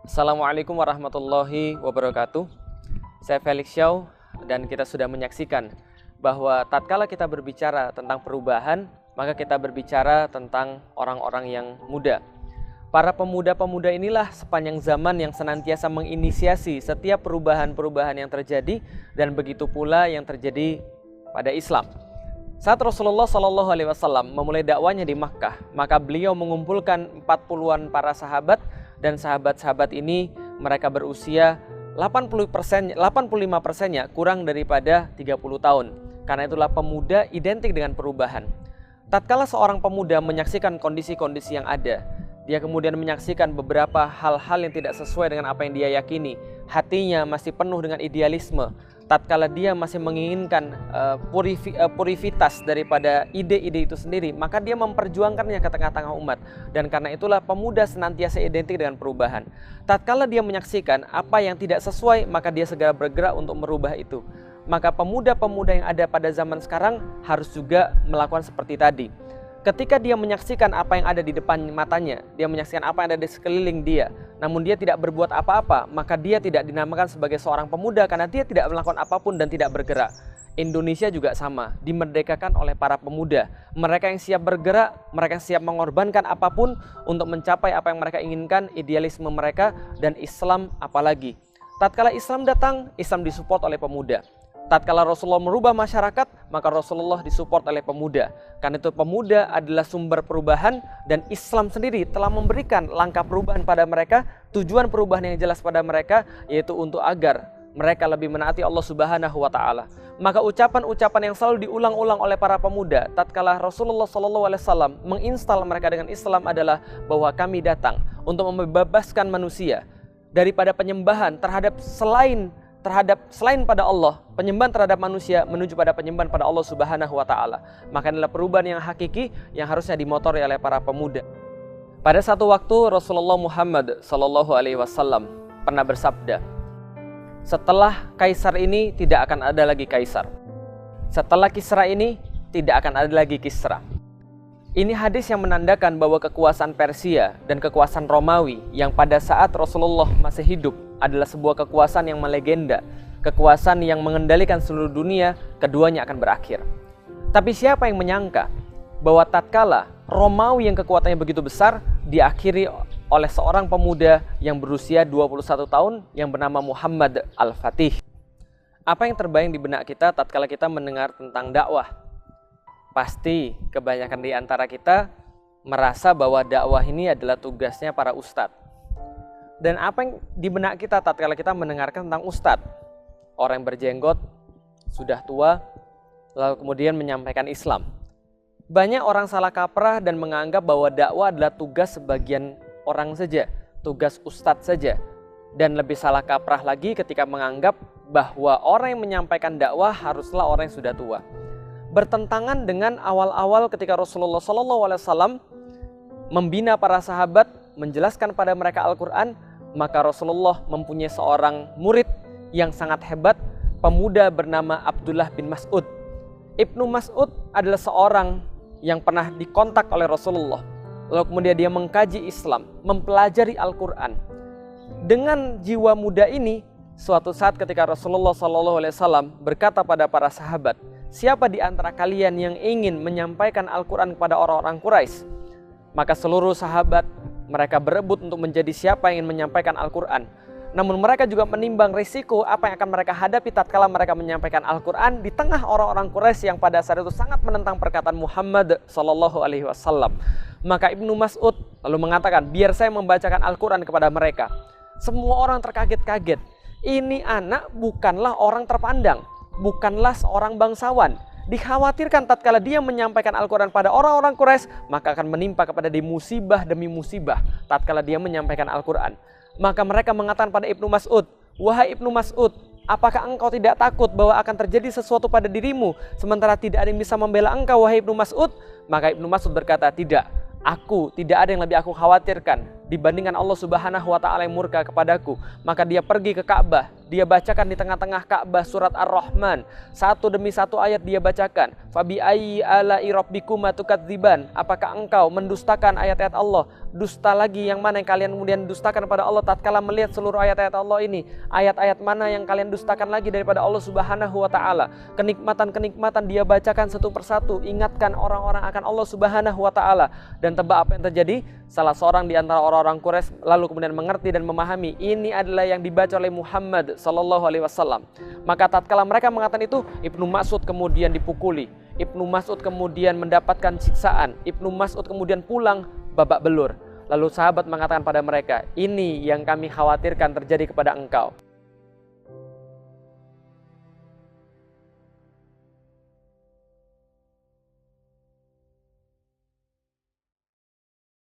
Assalamualaikum warahmatullahi wabarakatuh. Saya Felix Xiao dan kita sudah menyaksikan bahwa tatkala kita berbicara tentang perubahan, maka kita berbicara tentang orang-orang yang muda. Para pemuda-pemuda inilah sepanjang zaman yang senantiasa menginisiasi setiap perubahan-perubahan yang terjadi, dan begitu pula yang terjadi pada Islam. Saat Rasulullah SAW memulai dakwanya di Makkah, maka beliau mengumpulkan 40-an para sahabat, dan sahabat-sahabat ini mereka berusia 85%-nya kurang daripada 30 tahun. Karena itulah pemuda identik dengan perubahan. Tatkala seorang pemuda menyaksikan kondisi-kondisi yang ada, dia kemudian menyaksikan beberapa hal-hal yang tidak sesuai dengan apa yang dia yakini, hatinya masih penuh dengan idealisme, tatkala dia masih menginginkan purivitas daripada ide-ide itu sendiri, maka dia memperjuangkannya ke tengah-tengah umat. Dan karena itulah pemuda senantiasa identik dengan perubahan. Tatkala dia menyaksikan apa yang tidak sesuai, maka dia segera bergerak untuk merubah itu. Maka pemuda-pemuda yang ada pada zaman sekarang harus juga melakukan seperti tadi. Ketika dia menyaksikan apa yang ada di depan matanya, dia menyaksikan apa yang ada di sekeliling dia, namun dia tidak berbuat apa-apa, maka dia tidak dinamakan sebagai seorang pemuda karena dia tidak melakukan apapun dan tidak bergerak. Indonesia juga sama, dimerdekakan oleh para pemuda. Mereka yang siap bergerak, mereka yang siap mengorbankan apapun untuk mencapai apa yang mereka inginkan, idealisme mereka, dan Islam apalagi. Tatkala Islam datang, Islam disupport oleh pemuda. Tatkala Rasulullah merubah masyarakat, maka Rasulullah disupport oleh pemuda. Karena itu pemuda adalah sumber perubahan, dan Islam sendiri telah memberikan langkah perubahan pada mereka, tujuan perubahan yang jelas pada mereka, yaitu untuk agar mereka lebih menaati Allah Subhanahu wa Ta'ala. Maka ucapan-ucapan yang selalu diulang-ulang oleh para pemuda tatkala Rasulullah SAW menginstal mereka dengan Islam adalah bahwa kami datang untuk membebaskan manusia daripada penyembahan terhadap selain pada Allah, penyembahan terhadap manusia menuju pada penyembahan pada Allah Subhanahu wa Ta'ala. Maka inilah perubahan yang hakiki yang harusnya dimotori oleh para pemuda. Pada satu waktu Rasulullah Muhammad SAW pernah bersabda, setelah Kaisar ini tidak akan ada lagi Kaisar, setelah Kisra ini tidak akan ada lagi Kisra. Ini hadis yang menandakan bahwa kekuasaan Persia dan kekuasaan Romawi yang pada saat Rasulullah masih hidup adalah sebuah kekuasaan yang melegenda, kekuasaan yang mengendalikan seluruh dunia, keduanya akan berakhir. Tapi siapa yang menyangka bahwa tatkala Romawi yang kekuatannya begitu besar diakhiri oleh seorang pemuda yang berusia 21 tahun yang bernama Muhammad Al-Fatih. Apa yang terbayang di benak kita tatkala kita mendengar tentang dakwah? Pasti kebanyakan di antara kita merasa bahwa dakwah ini adalah tugasnya para ustadz. Dan apa yang di benak kita tatkala kita mendengarkan tentang ustadz? Orang yang berjenggot, sudah tua, lalu kemudian menyampaikan Islam. Banyak orang salah kaprah dan menganggap bahwa dakwah adalah tugas sebagian orang saja, tugas ustadz saja. Dan lebih salah kaprah lagi ketika menganggap bahwa orang yang menyampaikan dakwah haruslah orang yang sudah tua. Bertentangan dengan awal-awal ketika Rasulullah SAW membina para sahabat, menjelaskan pada mereka Al-Quran, maka Rasulullah mempunyai seorang murid yang sangat hebat, pemuda bernama Abdullah bin Mas'ud. Ibnu Mas'ud adalah seorang yang pernah dikontak oleh Rasulullah, lalu kemudian dia mengkaji Islam, mempelajari Al-Quran. Dengan jiwa muda ini, suatu saat ketika Rasulullah SAW berkata pada para sahabat, siapa di antara kalian yang ingin menyampaikan Al-Quran kepada orang-orang Quraisy? Maka seluruh sahabat mereka berebut untuk menjadi siapa yang ingin menyampaikan Al-Quran. Namun mereka juga menimbang risiko apa yang akan mereka hadapi tatkala mereka menyampaikan Al-Quran di tengah orang-orang Quraisy yang pada saat itu sangat menentang perkataan Muhammad SAW. Maka Ibnu Mas'ud lalu mengatakan, biar saya membacakan Al-Quran kepada mereka. Semua orang terkaget-kaget. Ini anak bukanlah orang terpandang, bukanlah seorang bangsawan. Dikhawatirkan tatkala dia menyampaikan Al-Quran pada orang-orang Quraisy, maka akan menimpa kepada dia musibah demi musibah tatkala dia menyampaikan Al-Quran. Maka mereka mengatakan pada Ibnu Mas'ud, wahai Ibnu Mas'ud, apakah engkau tidak takut bahwa akan terjadi sesuatu pada dirimu sementara tidak ada yang bisa membela engkau, wahai Ibnu Mas'ud? Maka Ibnu Mas'ud berkata, tidak, aku tidak ada yang lebih aku khawatirkan dibandingkan Allah Subhanahu wa Ta'ala yang murka kepadaku. Maka dia pergi ke Ka'bah, dia bacakan di tengah-tengah Ka'bah surat Ar-Rahman. Satu demi satu ayat dia bacakan. Fabi ayyi ala'i rabbikuma tukadziban. Apakah engkau mendustakan ayat-ayat Allah? Dusta lagi yang mana yang kalian kemudian dustakan pada Allah tatkala melihat seluruh ayat-ayat Allah ini? Ayat-ayat mana yang kalian dustakan lagi daripada Allah Subhanahu wa taala? Kenikmatan-kenikmatan dia bacakan satu persatu, ingatkan orang-orang akan Allah Subhanahu wa taala. Dan tebak apa yang terjadi? Salah seorang di antara orang-orang Quraisy lalu kemudian mengerti dan memahami ini adalah yang dibaca oleh Muhammad sallallahu alaihi wasallam. Maka tatkala mereka mengatakan itu, Ibnu Mas'ud kemudian dipukuli. Ibnu Mas'ud kemudian mendapatkan siksaan. Ibnu Mas'ud kemudian pulang babak belur. Lalu sahabat mengatakan pada mereka, ini yang kami khawatirkan terjadi kepada engkau.